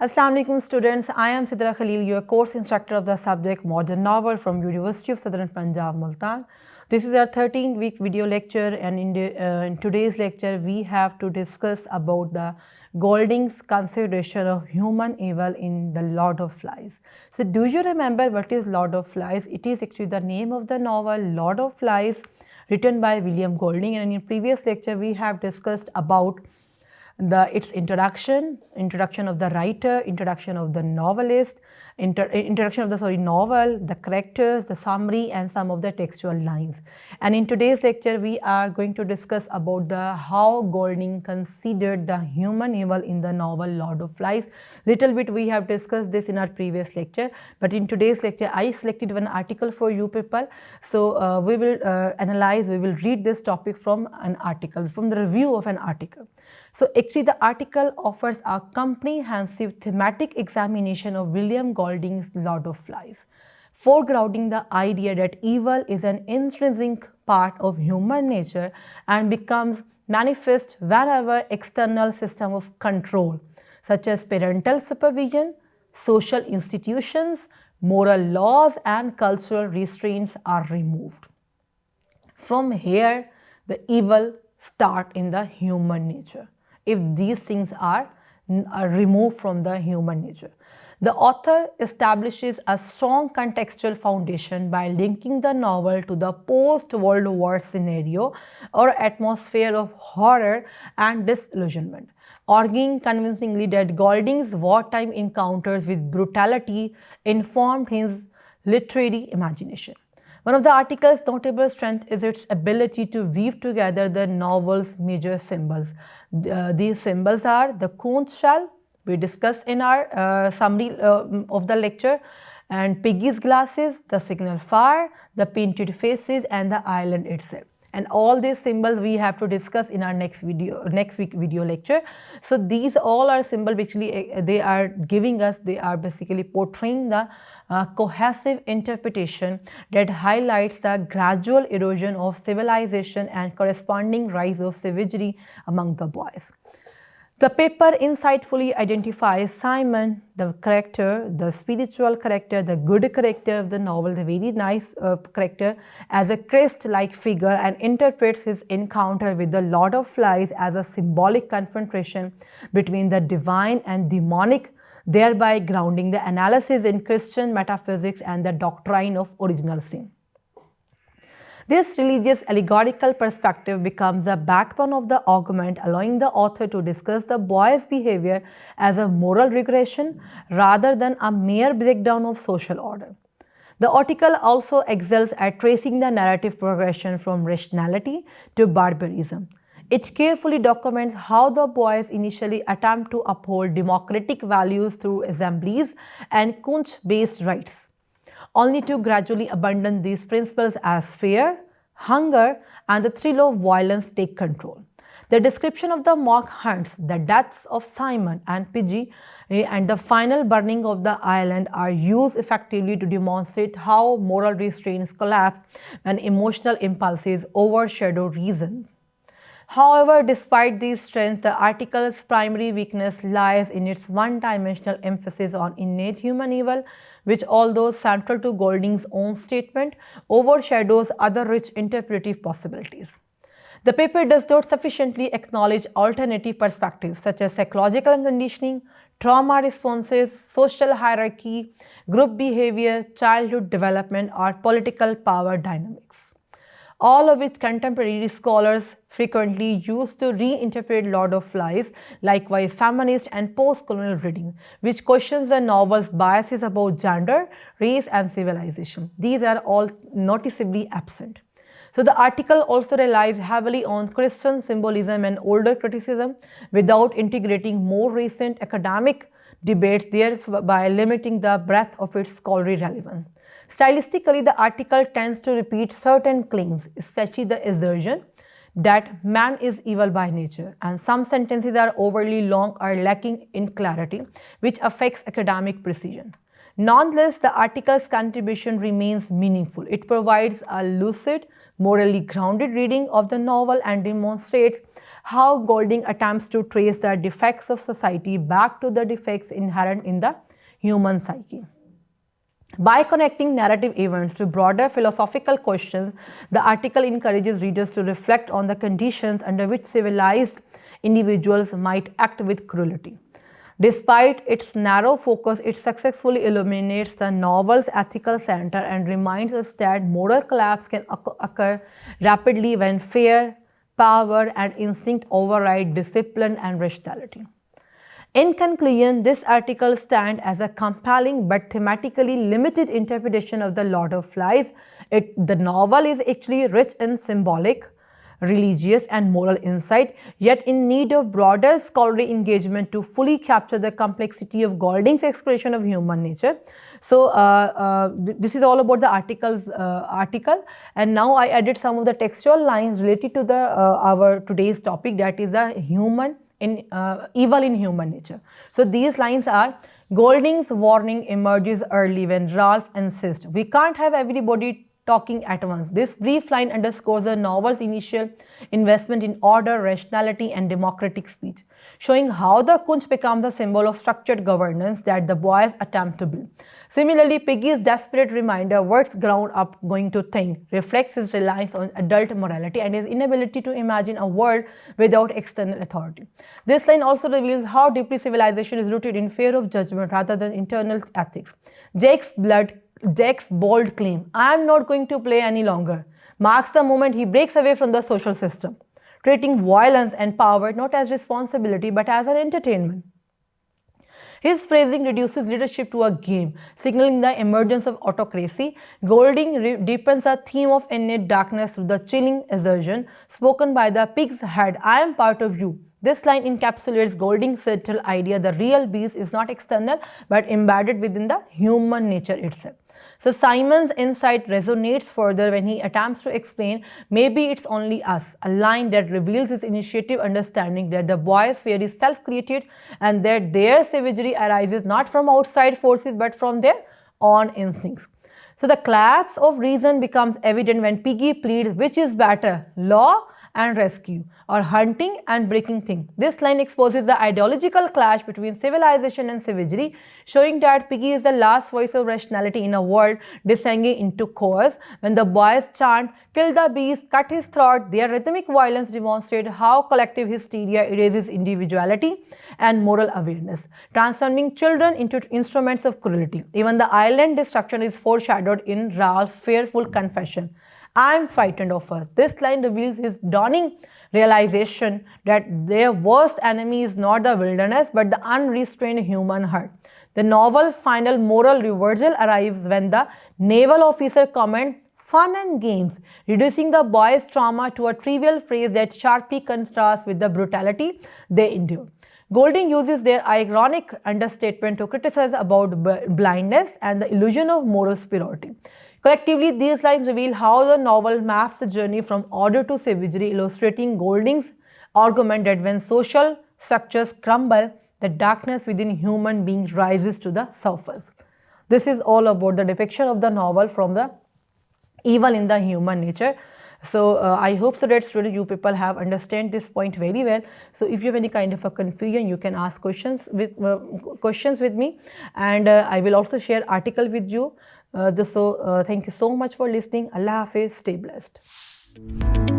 Assalamu alaikum students, I am Sidra Khalil, your course instructor of the subject Modern Novel from University of Southern Punjab, Multan. This is our 13-week video lecture, and in today's lecture we have to discuss about the Golding's consideration of human evil in The Lord of Flies. So do you remember what is Lord of Flies? It is actually the name of the novel Lord of Flies, written by William Golding, and in previous lecture we have discussed about its introduction of the writer, introduction of the novelist, introduction of the novel, the characters, the summary, and some of the textual lines. And in today's lecture, we are going to discuss about how Golding considered the human evil in the novel Lord of Flies. Little bit we have discussed this in our previous lecture, but in today's lecture, I selected one article for you people. So we will we will read this topic from an article, from the review of an article. So actually the article offers a comprehensive thematic examination of William Golding's Lord of Flies, foregrounding the idea that evil is an intrinsic part of human nature and becomes manifest whenever external system of control, such as parental supervision, social institutions, moral laws, and cultural restraints are removed. From here, the evil starts in the human nature, if these things are removed from the human nature. The author establishes a strong contextual foundation by linking the novel to the post-World War scenario or atmosphere of horror and disillusionment, arguing convincingly that Golding's wartime encounters with brutality informed his literary imagination. One of the article's notable strengths is its ability to weave together the novel's major symbols. These symbols are the conch shell, we discussed in our summary of the lecture, and Piggy's glasses, the signal fire, the painted faces, and the island itself. And all these symbols we have to discuss in our next week video lecture. So these all are symbols actually they are basically portraying the cohesive interpretation that highlights the gradual erosion of civilization and corresponding rise of savagery among the boys. The paper insightfully identifies Simon, the character, the spiritual character, the good character of the novel, the very nice character, as a Christ-like figure, and interprets his encounter with the Lord of Flies as a symbolic confrontation between the divine and demonic, thereby grounding the analysis in Christian metaphysics and the doctrine of original sin. This religious allegorical perspective becomes the backbone of the argument, allowing the author to discuss the boy's behavior as a moral regression rather than a mere breakdown of social order. The article also excels at tracing the narrative progression from rationality to barbarism. It carefully documents how the boys initially attempt to uphold democratic values through assemblies and conch-based rites, only to gradually abandon these principles as fear, hunger, and the thrill of violence take control. The description of the mock hunts, the deaths of Simon and Piggy, and the final burning of the island are used effectively to demonstrate how moral restraints collapse and emotional impulses overshadow reason. However, despite these strengths, the article's primary weakness lies in its one-dimensional emphasis on innate human evil, which, although central to Golding's own statement, overshadows other rich interpretive possibilities. The paper does not sufficiently acknowledge alternative perspectives such as psychological conditioning, trauma responses, social hierarchy, group behavior, childhood development, or political power dynamics, all of which contemporary scholars frequently use to reinterpret Lord of Flies, likewise feminist and post-colonial reading, which questions the novel's biases about gender, race, and civilization. These are all noticeably absent. So the article also relies heavily on Christian symbolism and older criticism without integrating more recent academic debates, thereby limiting the breadth of its scholarly relevance. Stylistically, the article tends to repeat certain claims, especially the assertion that man is evil by nature, and some sentences are overly long or lacking in clarity, which affects academic precision. Nonetheless, the article's contribution remains meaningful. It provides a lucid, morally grounded reading of the novel and demonstrates how Golding attempts to trace the defects of society back to the defects inherent in the human psyche. By connecting narrative events to broader philosophical questions, the article encourages readers to reflect on the conditions under which civilized individuals might act with cruelty. Despite its narrow focus, it successfully illuminates the novel's ethical center and reminds us that moral collapse can occur rapidly when fear, power, and instinct override discipline and rationality. In conclusion, this article stands as a compelling but thematically limited interpretation of The Lord of Flies. The novel is actually rich in symbolic, religious, and moral insight, yet in need of broader scholarly engagement to fully capture the complexity of Golding's exploration of human nature. So, this is all about the article, and now I added some of the textual lines related to our today's topic, that is the evil in human nature. So these lines are: Golding's warning emerges early when Ralph insists, "We can't have everybody talking at once." This brief line underscores the novel's initial investment in order, rationality, and democratic speech, showing how the Kunch becomes a symbol of structured governance that the boys attempt to build. Similarly, Piggy's desperate reminder, "What's ground up going to think?" reflects his reliance on adult morality and his inability to imagine a world without external authority. This line also reveals how deeply civilization is rooted in fear of judgment rather than internal ethics. Jack's bold claim, "I am not going to play any longer," marks the moment he breaks away from the social system, treating violence and power not as responsibility but as an entertainment. His phrasing reduces leadership to a game, signaling the emergence of autocracy. Golding deepens the theme of innate darkness through the chilling assertion spoken by the pig's head, "I am part of you." This line encapsulates Golding's central idea: the real beast is not external but embedded within the human nature itself. So Simon's insight resonates further when he attempts to explain, "Maybe it's only us," a line that reveals his initiative understanding that the boys' fear is self-created and that their savagery arises not from outside forces but from their own instincts. So the collapse of reason becomes evident when Piggy pleads, "Which is better, law and rescue, or hunting and breaking things?" This line exposes the ideological clash between civilization and savagery, showing that Piggy is the last voice of rationality in a world descending into chaos. When the boys chant, "Kill the beast, cut his throat," their rhythmic violence demonstrates how collective hysteria erases individuality and moral awareness, transforming children into instruments of cruelty. Even the island destruction is foreshadowed in Ralph's fearful confession, "I am frightened of us." This line reveals his dawning realization that their worst enemy is not the wilderness but the unrestrained human heart. The novel's final moral reversal arrives when the naval officer comments, "Fun and games," reducing the boys' trauma to a trivial phrase that sharply contrasts with the brutality they endure. Golding uses their ironic understatement to criticize about blindness and the illusion of moral superiority. Collectively, these lines reveal how the novel maps the journey from order to savagery, illustrating Golding's argument that when social structures crumble, the darkness within human beings rises to the surface. This is all about the depiction of the novel from the evil in the human nature. So I hope so that students, you people have understand this point very well. So if you have any kind of a confusion, you can ask questions with me, and I will also share article with you. Thank you so much for listening. Allah Hafiz, stay blessed.